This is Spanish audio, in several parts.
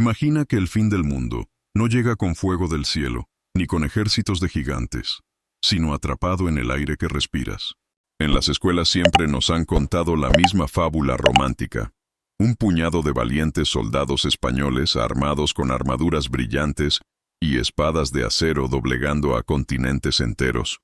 Imagina que el fin del mundo no llega con fuego del cielo, ni con ejércitos de gigantes, sino atrapado en el aire que respiras. En las escuelas siempre nos han contado la misma fábula romántica. Un puñado de valientes soldados españoles armados con armaduras brillantes y espadas de acero doblegando a continentes enteros.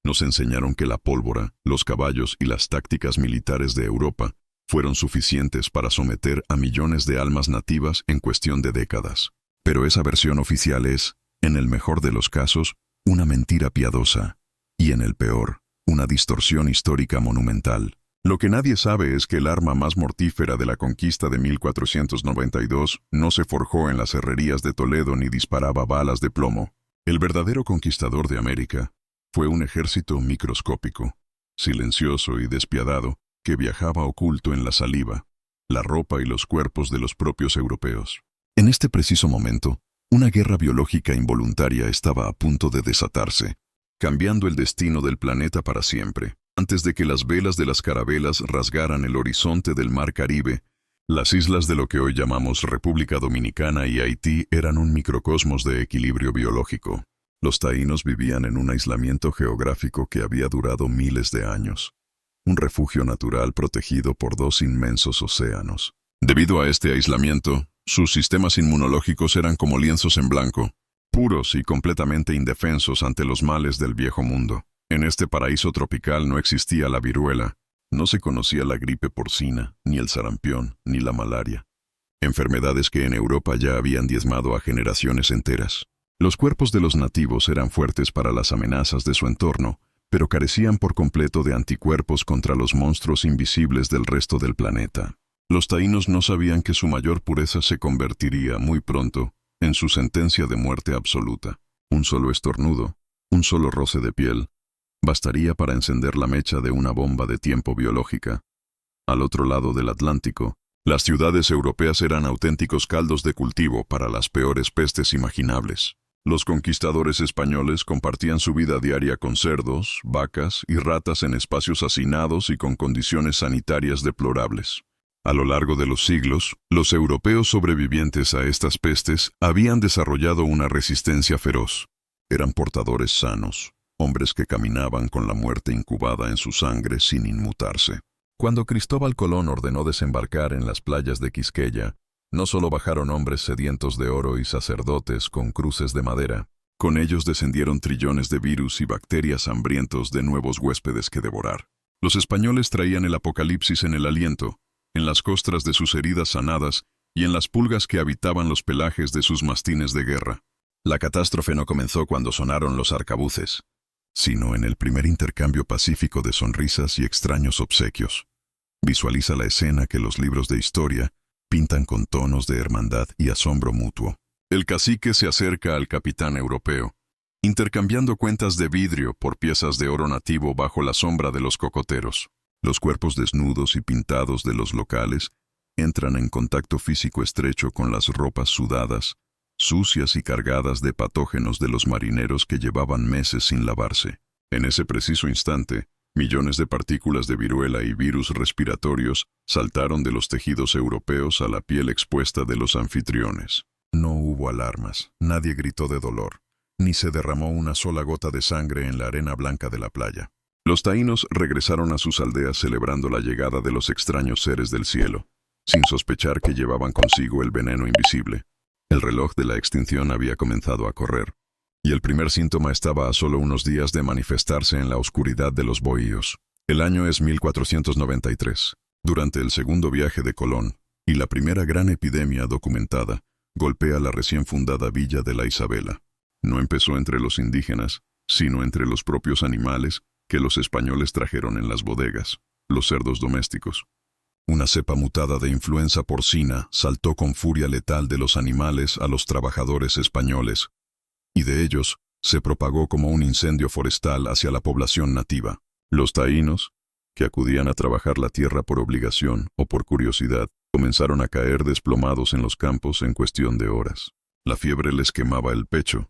Nos enseñaron que la pólvora, los caballos y las tácticas militares de Europa fueron suficientes para someter a millones de almas nativas en cuestión de décadas. Pero esa versión oficial es, en el mejor de los casos, una mentira piadosa, y en el peor, una distorsión histórica monumental. Lo que nadie sabe es que el arma más mortífera de la conquista de 1492 no se forjó en las herrerías de Toledo ni disparaba balas de plomo. El verdadero conquistador de América fue un ejército microscópico, silencioso y despiadado, que viajaba oculto en la saliva, la ropa y los cuerpos de los propios europeos. En este preciso momento, una guerra biológica involuntaria estaba a punto de desatarse, cambiando el destino del planeta para siempre. Antes de que las velas de las carabelas rasgaran el horizonte del mar Caribe, las islas de lo que hoy llamamos República Dominicana y Haití eran un microcosmos de equilibrio biológico. Los taínos vivían en un aislamiento geográfico que había durado miles de años, un refugio natural protegido por dos inmensos océanos. Debido a este aislamiento, sus sistemas inmunológicos eran como lienzos en blanco, puros y completamente indefensos ante los males del viejo mundo. En este paraíso tropical no existía la viruela, no se conocía la gripe porcina, ni el sarampión, ni la malaria. Enfermedades que en Europa ya habían diezmado a generaciones enteras. Los cuerpos de los nativos eran fuertes para las amenazas de su entorno, pero carecían por completo de anticuerpos contra los monstruos invisibles del resto del planeta. Los taínos no sabían que su mayor pureza se convertiría muy pronto en su sentencia de muerte absoluta. Un solo estornudo, un solo roce de piel, bastaría para encender la mecha de una bomba de tiempo biológica. Al otro lado del Atlántico, las ciudades europeas eran auténticos caldos de cultivo para las peores pestes imaginables. Los conquistadores españoles compartían su vida diaria con cerdos, vacas y ratas en espacios hacinados y con condiciones sanitarias deplorables. A lo largo de los siglos, los europeos sobrevivientes a estas pestes habían desarrollado una resistencia feroz. Eran portadores sanos, hombres que caminaban con la muerte incubada en su sangre sin inmutarse. Cuando Cristóbal Colón ordenó desembarcar en las playas de Quisqueya, no solo bajaron hombres sedientos de oro y sacerdotes con cruces de madera, con ellos descendieron trillones de virus y bacterias hambrientos de nuevos huéspedes que devorar. Los españoles traían el apocalipsis en el aliento, en las costras de sus heridas sanadas y en las pulgas que habitaban los pelajes de sus mastines de guerra. La catástrofe no comenzó cuando sonaron los arcabuces, sino en el primer intercambio pacífico de sonrisas y extraños obsequios. Visualiza la escena que los libros de historia pintan con tonos de hermandad y asombro mutuo. El cacique se acerca al capitán europeo, intercambiando cuentas de vidrio por piezas de oro nativo bajo la sombra de los cocoteros. Los cuerpos desnudos y pintados de los locales entran en contacto físico estrecho con las ropas sudadas, sucias y cargadas de patógenos de los marineros que llevaban meses sin lavarse. En ese preciso instante, millones de partículas de viruela y virus respiratorios saltaron de los tejidos europeos a la piel expuesta de los anfitriones. No hubo alarmas, nadie gritó de dolor, ni se derramó una sola gota de sangre en la arena blanca de la playa. Los taínos regresaron a sus aldeas celebrando la llegada de los extraños seres del cielo, sin sospechar que llevaban consigo el veneno invisible. El reloj de la extinción había comenzado a correr, y el primer síntoma estaba a solo unos días de manifestarse en la oscuridad de los bohíos. El año es 1493. Durante el segundo viaje de Colón, y la primera gran epidemia documentada, golpea la recién fundada villa de la Isabela. No empezó entre los indígenas, sino entre los propios animales que los españoles trajeron en las bodegas, los cerdos domésticos. Una cepa mutada de influenza porcina saltó con furia letal de los animales a los trabajadores españoles, y de ellos se propagó como un incendio forestal hacia la población nativa. Los taínos, que acudían a trabajar la tierra por obligación o por curiosidad, comenzaron a caer desplomados en los campos en cuestión de horas. La fiebre les quemaba el pecho,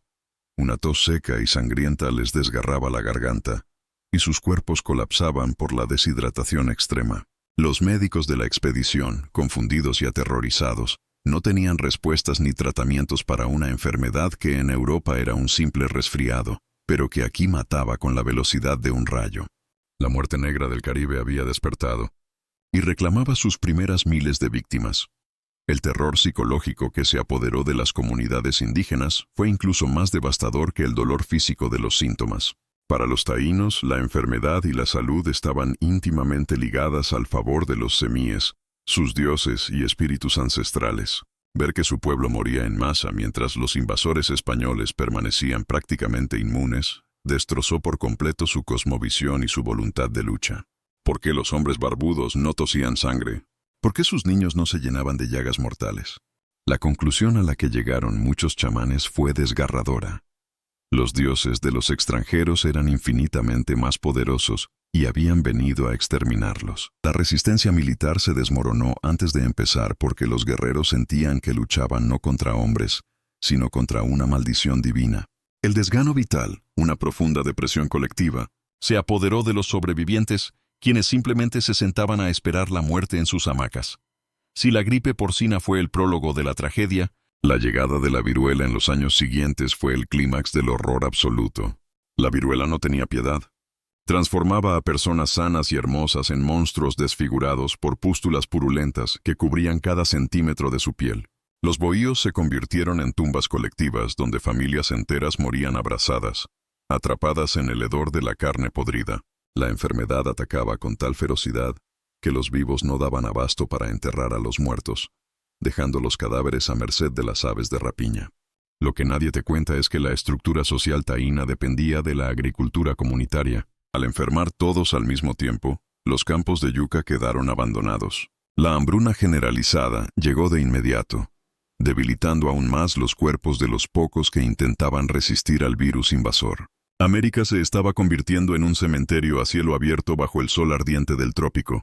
una tos seca y sangrienta les desgarraba la garganta, y sus cuerpos colapsaban por la deshidratación extrema. Los médicos de la expedición, confundidos y aterrorizados, No tenían respuestas ni tratamientos para una enfermedad que en Europa era un simple resfriado, pero que aquí mataba con la velocidad de un rayo. La muerte negra del Caribe había despertado y reclamaba sus primeras miles de víctimas. El terror psicológico que se apoderó de las comunidades indígenas fue incluso más devastador que el dolor físico de los síntomas. Para los taínos, la enfermedad y la salud estaban íntimamente ligadas al favor de los semíes, sus dioses y espíritus ancestrales. Ver que su pueblo moría en masa mientras los invasores españoles permanecían prácticamente inmunes, destrozó por completo su cosmovisión y su voluntad de lucha. ¿Por qué los hombres barbudos no tosían sangre? ¿Por qué sus niños no se llenaban de llagas mortales? La conclusión a la que llegaron muchos chamanes fue desgarradora. Los dioses de los extranjeros eran infinitamente más poderosos y habían venido a exterminarlos. La resistencia militar se desmoronó antes de empezar porque los guerreros sentían que luchaban no contra hombres, sino contra una maldición divina. El desgano vital, una profunda depresión colectiva, se apoderó de los sobrevivientes, quienes simplemente se sentaban a esperar la muerte en sus hamacas. Si la gripe porcina fue el prólogo de la tragedia, la llegada de la viruela en los años siguientes fue el clímax del horror absoluto. La viruela no tenía piedad. Transformaba a personas sanas y hermosas en monstruos desfigurados por pústulas purulentas que cubrían cada centímetro de su piel. Los bohíos se convirtieron en tumbas colectivas donde familias enteras morían abrazadas, atrapadas en el hedor de la carne podrida. La enfermedad atacaba con tal ferocidad que los vivos no daban abasto para enterrar a los muertos, dejando los cadáveres a merced de las aves de rapiña. Lo que nadie te cuenta es que la estructura social taína dependía de la agricultura comunitaria. Al enfermar todos al mismo tiempo, los campos de yuca quedaron abandonados. La hambruna generalizada llegó de inmediato, debilitando aún más los cuerpos de los pocos que intentaban resistir al virus invasor. América se estaba convirtiendo en un cementerio a cielo abierto bajo el sol ardiente del trópico.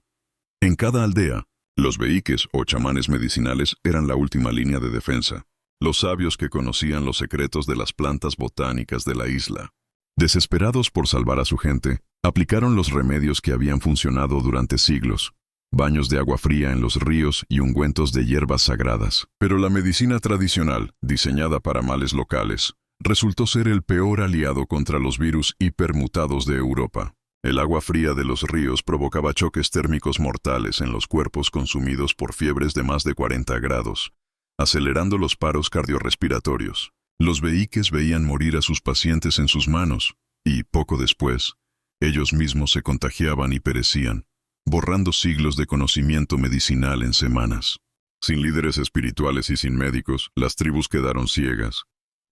En cada aldea, los beíques o chamanes medicinales eran la última línea de defensa, los sabios que conocían los secretos de las plantas botánicas de la isla. Desesperados por salvar a su gente, aplicaron los remedios que habían funcionado durante siglos, baños de agua fría en los ríos y ungüentos de hierbas sagradas. Pero la medicina tradicional, diseñada para males locales, resultó ser el peor aliado contra los virus hipermutados de Europa. El agua fría de los ríos provocaba choques térmicos mortales en los cuerpos consumidos por fiebres de más de 40 grados, acelerando los paros cardiorrespiratorios. Los beíques veían morir a sus pacientes en sus manos, y, poco después, ellos mismos se contagiaban y perecían, borrando siglos de conocimiento medicinal en semanas. Sin líderes espirituales y sin médicos, las tribus quedaron ciegas,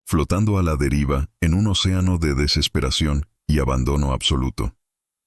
flotando a la deriva en un océano de desesperación y abandono absoluto.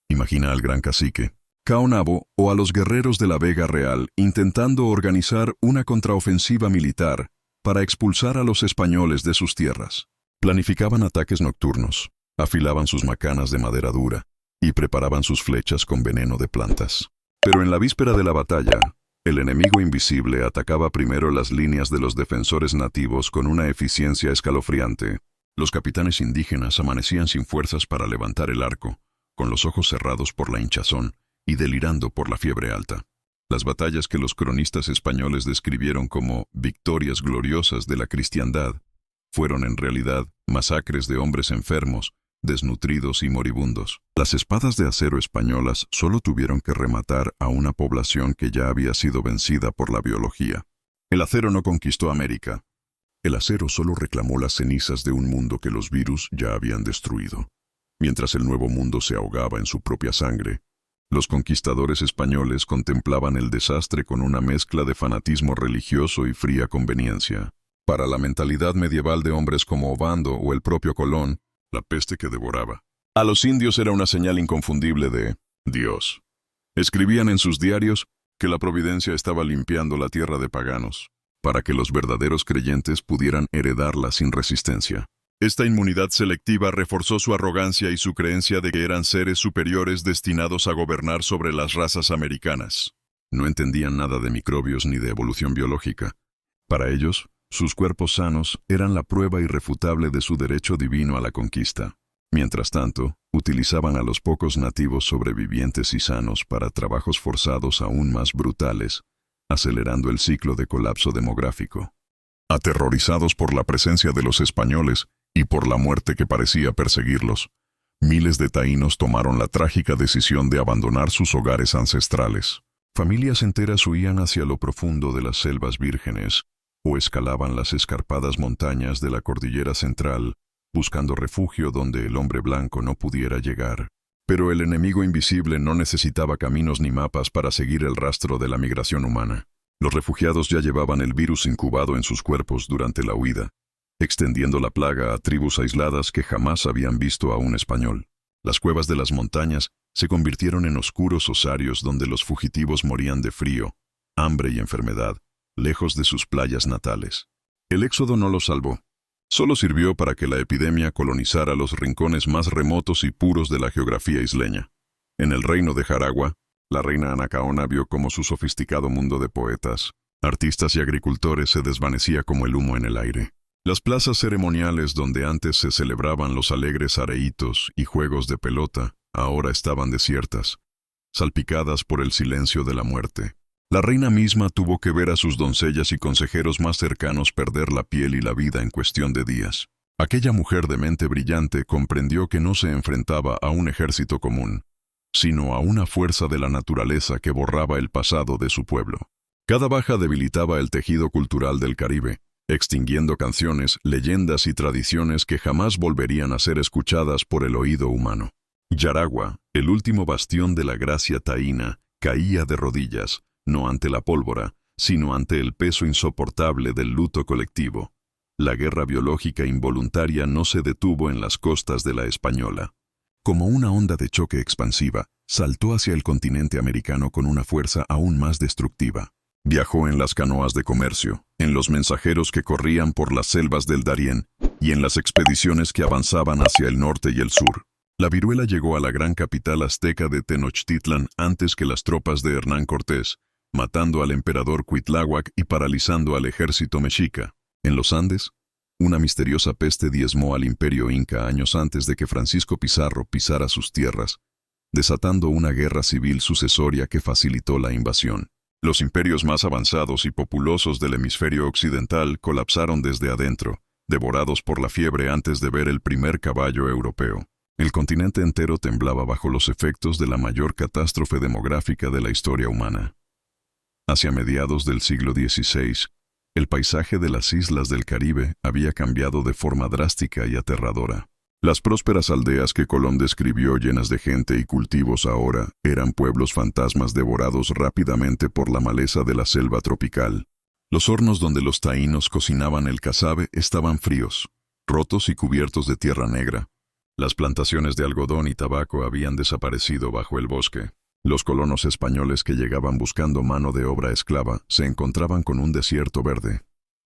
Imagina al gran cacique, Caonabo, o a los guerreros de la Vega Real intentando organizar una contraofensiva militar para expulsar a los españoles de sus tierras. Planificaban ataques nocturnos, afilaban sus macanas de madera dura y preparaban sus flechas con veneno de plantas. Pero en la víspera de la batalla, el enemigo invisible atacaba primero las líneas de los defensores nativos con una eficiencia escalofriante. Los capitanes indígenas amanecían sin fuerzas para levantar el arco, con los ojos cerrados por la hinchazón y delirando por la fiebre alta. Las batallas que los cronistas españoles describieron como victorias gloriosas de la cristiandad fueron en realidad masacres de hombres enfermos, desnutridos y moribundos. Las espadas de acero españolas solo tuvieron que rematar a una población que ya había sido vencida por la biología. El acero no conquistó América. El acero solo reclamó las cenizas de un mundo que los virus ya habían destruido. Mientras el nuevo mundo se ahogaba en su propia sangre, los conquistadores españoles contemplaban el desastre con una mezcla de fanatismo religioso y fría conveniencia. Para la mentalidad medieval de hombres como Obando o el propio Colón, la peste que devoraba a los indios era una señal inconfundible de Dios. Escribían en sus diarios que la providencia estaba limpiando la tierra de paganos, para que los verdaderos creyentes pudieran heredarla sin resistencia. Esta inmunidad selectiva reforzó su arrogancia y su creencia de que eran seres superiores destinados a gobernar sobre las razas americanas. No entendían nada de microbios ni de evolución biológica. Para ellos, sus cuerpos sanos eran la prueba irrefutable de su derecho divino a la conquista. Mientras tanto, utilizaban a los pocos nativos sobrevivientes y sanos para trabajos forzados aún más brutales, acelerando el ciclo de colapso demográfico. Aterrorizados por la presencia de los españoles y por la muerte que parecía perseguirlos, miles de taínos tomaron la trágica decisión de abandonar sus hogares ancestrales. Familias enteras huían hacia lo profundo de las selvas vírgenes o escalaban las escarpadas montañas de la cordillera central, buscando refugio donde el hombre blanco no pudiera llegar. Pero el enemigo invisible no necesitaba caminos ni mapas para seguir el rastro de la migración humana. Los refugiados ya llevaban el virus incubado en sus cuerpos durante la huida, extendiendo la plaga a tribus aisladas que jamás habían visto a un español. Las cuevas de las montañas se convirtieron en oscuros osarios donde los fugitivos morían de frío, hambre y enfermedad, lejos de sus playas natales. El éxodo no los salvó. Solo sirvió para que la epidemia colonizara los rincones más remotos y puros de la geografía isleña. En el reino de Jaragua, la reina Anacaona vio cómo su sofisticado mundo de poetas, artistas y agricultores se desvanecía como el humo en el aire. Las plazas ceremoniales donde antes se celebraban los alegres areitos y juegos de pelota, ahora estaban desiertas, salpicadas por el silencio de la muerte. La reina misma tuvo que ver a sus doncellas y consejeros más cercanos perder la piel y la vida en cuestión de días. Aquella mujer de mente brillante comprendió que no se enfrentaba a un ejército común, sino a una fuerza de la naturaleza que borraba el pasado de su pueblo. Cada baja debilitaba el tejido cultural del Caribe, extinguiendo canciones, leyendas y tradiciones que jamás volverían a ser escuchadas por el oído humano. Yaragua, el último bastión de la gracia taína, caía de rodillas, no ante la pólvora, sino ante el peso insoportable del luto colectivo. La guerra biológica involuntaria no se detuvo en las costas de la Española. Como una onda de choque expansiva, saltó hacia el continente americano con una fuerza aún más destructiva. Viajó en las canoas de comercio, en los mensajeros que corrían por las selvas del Darién y en las expediciones que avanzaban hacia el norte y el sur. La viruela llegó a la gran capital azteca de Tenochtitlan antes que las tropas de Hernán Cortés, matando al emperador Cuitláhuac y paralizando al ejército mexica. En los Andes, una misteriosa peste diezmó al imperio inca años antes de que Francisco Pizarro pisara sus tierras, desatando una guerra civil sucesoria que facilitó la invasión. Los imperios más avanzados y populosos del hemisferio occidental colapsaron desde adentro, devorados por la fiebre antes de ver el primer caballo europeo. El continente entero temblaba bajo los efectos de la mayor catástrofe demográfica de la historia humana. Hacia mediados del siglo XVI, el paisaje de las islas del Caribe había cambiado de forma drástica y aterradora. Las prósperas aldeas que Colón describió llenas de gente y cultivos ahora eran pueblos fantasmas devorados rápidamente por la maleza de la selva tropical. Los hornos donde los taínos cocinaban el casabe estaban fríos, rotos y cubiertos de tierra negra. Las plantaciones de algodón y tabaco habían desaparecido bajo el bosque. Los colonos españoles que llegaban buscando mano de obra esclava se encontraban con un desierto verde,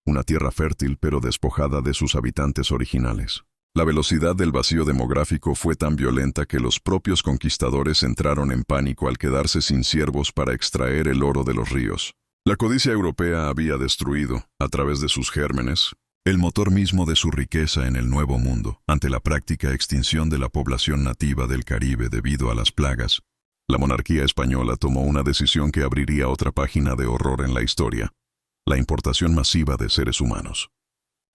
una tierra fértil pero despojada de sus habitantes originales. La velocidad del vacío demográfico fue tan violenta que los propios conquistadores entraron en pánico al quedarse sin siervos para extraer el oro de los ríos. La codicia europea había destruido, a través de sus gérmenes, el motor mismo de su riqueza en el Nuevo Mundo. Ante la práctica extinción de la población nativa del Caribe debido a las plagas, la monarquía española tomó una decisión que abriría otra página de horror en la historia: la importación masiva de seres humanos.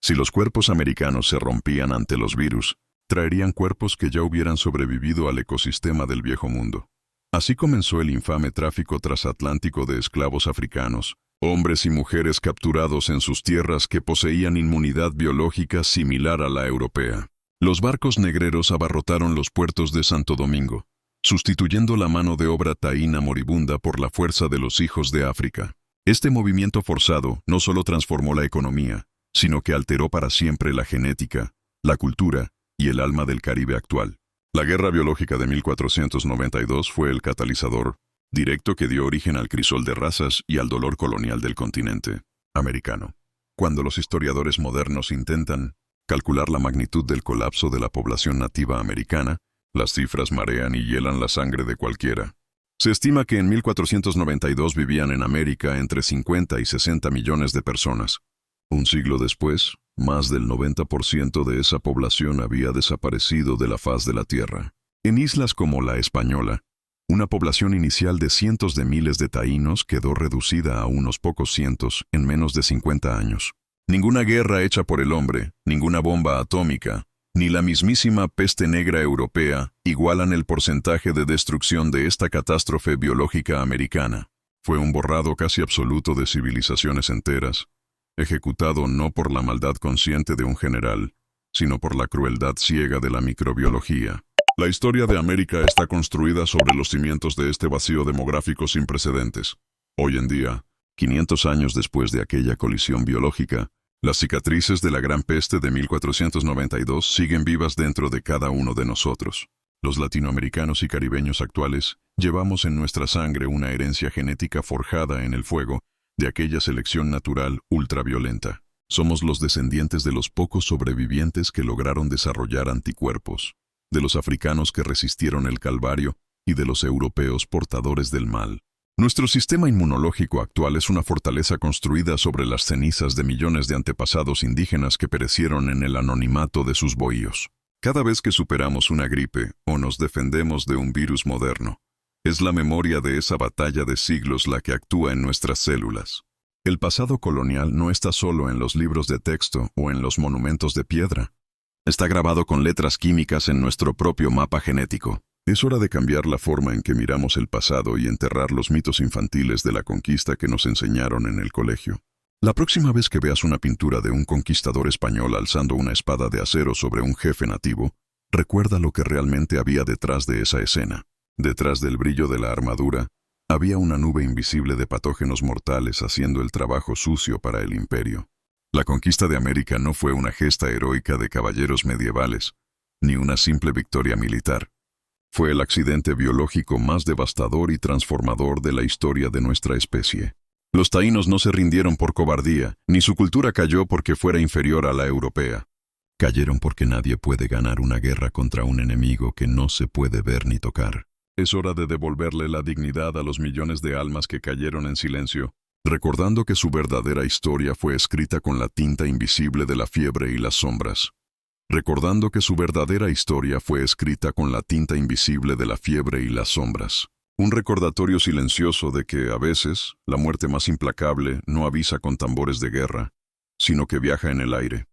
Si los cuerpos americanos se rompían ante los virus, traerían cuerpos que ya hubieran sobrevivido al ecosistema del Viejo Mundo. Así comenzó el infame tráfico transatlántico de esclavos africanos, hombres y mujeres capturados en sus tierras que poseían inmunidad biológica similar a la europea. Los barcos negreros abarrotaron los puertos de Santo Domingo, sustituyendo la mano de obra taína moribunda por la fuerza de los hijos de África. Este movimiento forzado no solo transformó la economía, sino que alteró para siempre la genética, la cultura y el alma del Caribe actual. La guerra biológica de 1492 fue el catalizador directo que dio origen al crisol de razas y al dolor colonial del continente americano. Cuando los historiadores modernos intentan calcular la magnitud del colapso de la población nativa americana, las cifras marean y hielan la sangre de cualquiera. Se estima que en 1492 vivían en América entre 50 y 60 millones de personas. Un siglo después, más del 90% de esa población había desaparecido de la faz de la tierra. En islas como la Española, Una población inicial de cientos de miles de taínos quedó reducida a unos pocos cientos en menos de 50 años. Ninguna guerra hecha por el hombre, ninguna bomba atómica, ni la mismísima peste negra europea igualan el porcentaje de destrucción de esta catástrofe biológica americana. Fue un borrado casi absoluto de civilizaciones enteras, ejecutado no por la maldad consciente de un general, sino por la crueldad ciega de la microbiología. La historia de América está construida sobre los cimientos de este vacío demográfico sin precedentes. Hoy en día, 500 años después de aquella colisión biológica, las cicatrices de la Gran Peste de 1492 siguen vivas dentro de cada uno de nosotros. Los latinoamericanos y caribeños actuales llevamos en nuestra sangre una herencia genética forjada en el fuego de aquella selección natural ultraviolenta. Somos los descendientes de los pocos sobrevivientes que lograron desarrollar anticuerpos, de los africanos que resistieron el calvario y de los europeos portadores del mal. Nuestro sistema inmunológico actual es una fortaleza construida sobre las cenizas de millones de antepasados indígenas que perecieron en el anonimato de sus bohíos. Cada vez que superamos una gripe o nos defendemos de un virus moderno, es la memoria de esa batalla de siglos la que actúa en nuestras células. El pasado colonial no está solo en los libros de texto o en los monumentos de piedra. Está grabado con letras químicas en nuestro propio mapa genético. Es hora de cambiar la forma en que miramos el pasado y enterrar los mitos infantiles de la conquista que nos enseñaron en el colegio. La próxima vez que veas una pintura de un conquistador español alzando una espada de acero sobre un jefe nativo, recuerda lo que realmente había detrás de esa escena. Detrás del brillo de la armadura, había una nube invisible de patógenos mortales haciendo el trabajo sucio para el imperio. La conquista de América no fue una gesta heroica de caballeros medievales, ni una simple victoria militar. Fue el accidente biológico más devastador y transformador de la historia de nuestra especie. Los taínos no se rindieron por cobardía, ni su cultura cayó porque fuera inferior a la europea. Cayeron porque nadie puede ganar una guerra contra un enemigo que no se puede ver ni tocar. Es hora de devolverle la dignidad a los millones de almas que cayeron en silencio, recordando que su verdadera historia fue escrita con la tinta invisible de la fiebre y las sombras. Recordando que su verdadera historia fue escrita con la tinta invisible de la fiebre y las sombras. Un recordatorio silencioso de que, a veces, la muerte más implacable no avisa con tambores de guerra, sino que viaja en el aire.